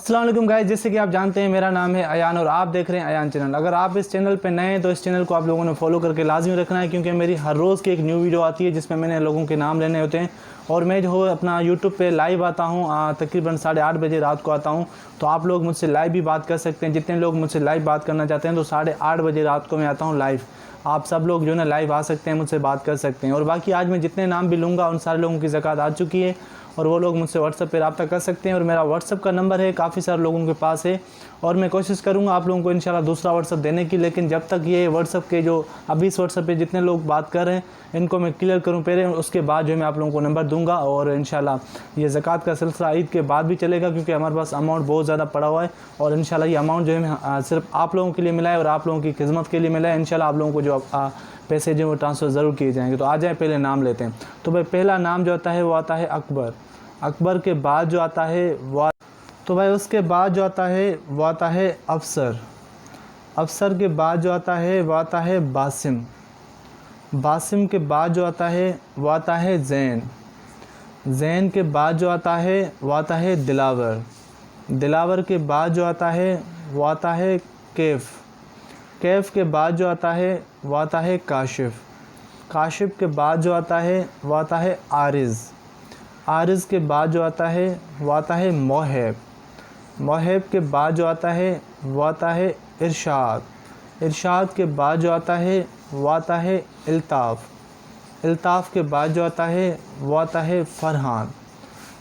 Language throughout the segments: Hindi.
अस्सलाम वालेकुम गाइस, जैसे कि आप जानते हैं मेरा नाम है अयान और आप देख रहे हैं अयान चैनल। अगर आप इस चैनल पे नए हैं तो इस चैनल को आप लोगों ने फॉलो करके लाजमी रखना है, क्योंकि मेरी हर रोज़ की एक न्यू वीडियो आती है जिसमें मैंने लोगों के नाम लेने होते हैं। और मैं जो है अपना यूट्यूब पे लाइव आता हूँ, तकरीबन 8:30 बजे रात को आता हूँ। तो आप लोग मुझसे लाइव भी बात कर सकते हैं। जितने लोग मुझसे लाइव बात करना चाहते हैं तो 8:30 बजे रात को मैं आता हूँ लाइव। आप सब लोग जो है ना लाइव आ सकते हैं, मुझसे बात कर सकते हैं। और बाकी आज मैं जितने नाम भी लूँगा उन सारे लोगों की ज़कात आ चुकी है और वो लोग मुझसे व्हाट्सएप पे रब्ता कर सकते हैं। और मेरा व्हाट्सएप का नंबर है, काफ़ी सारे लोगों के पास है और मैं कोशिश करूँगा आप लोगों को इंशाल्लाह दूसरा व्हाट्सएप देने की। लेकिन जब तक ये व्हाट्सएप के जो अभी इस व्हाट्सएप पे जितने लोग बात कर रहे हैं इनको मैं क्लियर करूँ पहले, उसके बाद जो है मैं आप लोगों को नंबर दूंगा। और इंशाल्लाह ये ज़कात का सिलसिला ईद के बाद भी चलेगा, क्योंकि हमारे पास अमाउंट बहुत ज़्यादा पड़ा हुआ है। और इंशाल्लाह ये अमाउंट जो है सिर्फ आप लोगों के लिए मिला है और आप लोगों की खिदमत के लिए मिला है। इंशाल्लाह आप लोगों को जो पैसे जो वो ट्रांसफ़र ज़रूर किए जाएंगे। तो आ जाए पहले नाम लेते हैं। तो भाई पहला नाम जो आता है वो आता है अकबर। अकबर के बाद जो आता है वो, तो भाई उसके बाद जो आता है वो आता है अफसर। अफसर के बाद जो आता है वो आता है बासिम। बासिम के बाद जो आता है वो आता है ज़ैन। ज़ैन के बाद जो आता है वो आता है दिलावर। दिलावर के बाद जो आता है वो आता है कैफ़। कैफ़ के बाद जो आता है वो आता है काशिफ़। काशिफ़ के बाद जो आता है वो आता है आरिज़। आरिज़ के बाद जो आता है वो आता है मोहब। मोहब के बाद जो आता है वो आता है इरशाद। इरशाद के बाद जो आता है वो आता है इल्ताफ़। इल्ताफ़ के बाद जो आता है वो आता है फ़रहान।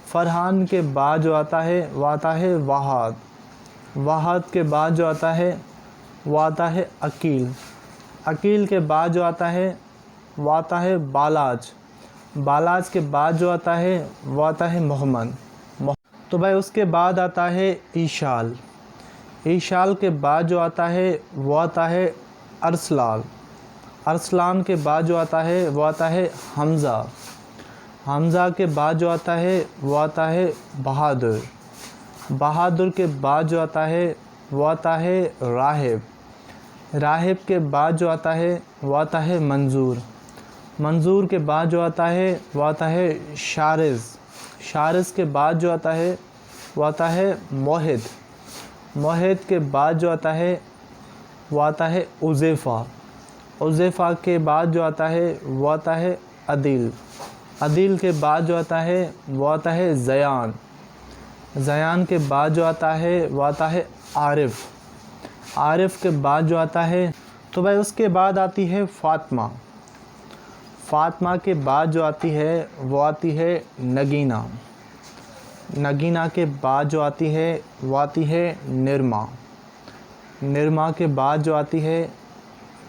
फ़रहान के बाद जो आता है वो आता है वहाद। वहाद के बाद जो आता है वो आता है अकील। अकील के बाद जो आता है वो आता है बालाज। बालाज के बाद जो आता है वो आता है मोहम्मद। तो भाई उसके बाद आता है ईशाल। ईशाल के बाद जो आता है वो आता है अरसलान। अरसलान के बाद जो आता है वो आता है हमज़ा। हमज़ा के बाद जो आता है वो आता है बहादुर। बहादुर के बाद जो आता है वो आता है राहिब। राहिब के बाद जो आता है वो आता है मंजूर। मंजूर के बाद जो आता है वो आता है शारिज़। शारिज़ के बाद जो आता है वो आता है मोहिद। मोहिद के बाद जो आता है वो आता है उज़ैफ़ा। उज़ैफ़ा के बाद जो आता है वो आता है अदील। अदील के बाद जो आता है वो आता है ज़यान। ज़यान के बाद जो आता है वो आता है आरिफ़। आरिफ़ के बाद जो आता है, तो भाई उसके बाद आती है फ़ातिमा। फ़ातिमा के बाद जो आती है वो आती है नगीना। नगीना के बाद जो आती है वो आती है निरमा। निरमा के बाद जो आती है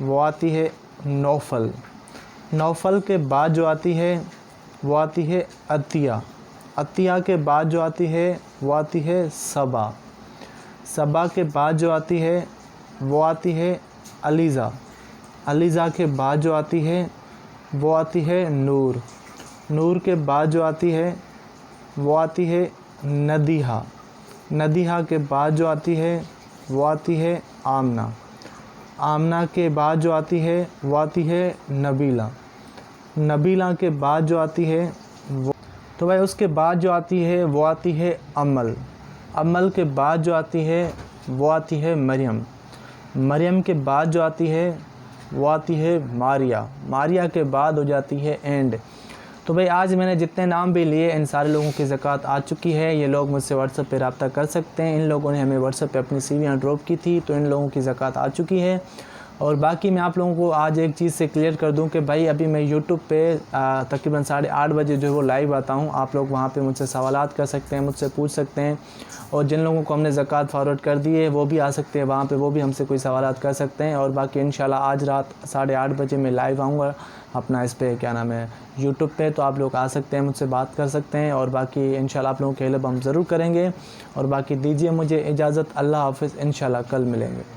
वो आती है नौफ़ल। नौफ़ल के बाद जो आती है वो आती है अतिया। अतिया के बाद जो आती है वो आती है सबा। सबा के बाद जो आती है वो आती है अलीज़ा। अलीज़ा के बाद जो आती है वो आती है नूर। नूर के बाद जो आती है वो आती है नदीहा। नदीहा के बाद जो आती है वो आती है आमना। आमना के बाद जो आती है वो आती है नबीला। नबीला के बाद जो आती है वो, तो भाई उसके बाद जो आती है वो आती है अमल। अमल के बाद जो आती है वो आती है मरियम। मरियम के बाद जो आती है वो आती है मारिया। मारिया के बाद हो जाती है एंड। तो भाई आज मैंने जितने नाम भी लिए इन सारे लोगों की ज़कात आ चुकी है। ये लोग मुझसे व्हाट्सएप पे रब्ता कर सकते हैं। इन लोगों ने हमें व्हाट्सएप पे अपनी सीवियाँ ड्रॉप की थी, तो इन लोगों की ज़कात आ चुकी है। और बाकी मैं आप लोगों को आज एक चीज़ से क्लियर कर दूं कि भाई अभी मैं यूट्यूब पे तकरीबन 8:30 बजे जो है वो लाइव आता हूं। आप लोग वहां पे मुझसे सवालात कर सकते हैं, मुझसे पूछ सकते हैं। और जिन लोगों को हमने ज़कात फॉरवर्ड कर दी है वो भी आ सकते हैं वहां पे, वो भी हमसे कोई सवालात कर सकते हैं। और बाकी इंशाल्लाह आज रात 8:30 बजे मैं लाइव आऊँगा अपना इस पर क्या नाम है यूट्यूब पे। तो आप लोग आ सकते हैं, मुझसे बात कर सकते हैं। और बाकी इंशाल्लाह आप लोगों की हेल्प हम ज़रूर करेंगे। और बाकी दीजिए मुझे इजाज़त। अल्लाह हाफ़िज़। इंशाल्लाह कल मिलेंगे।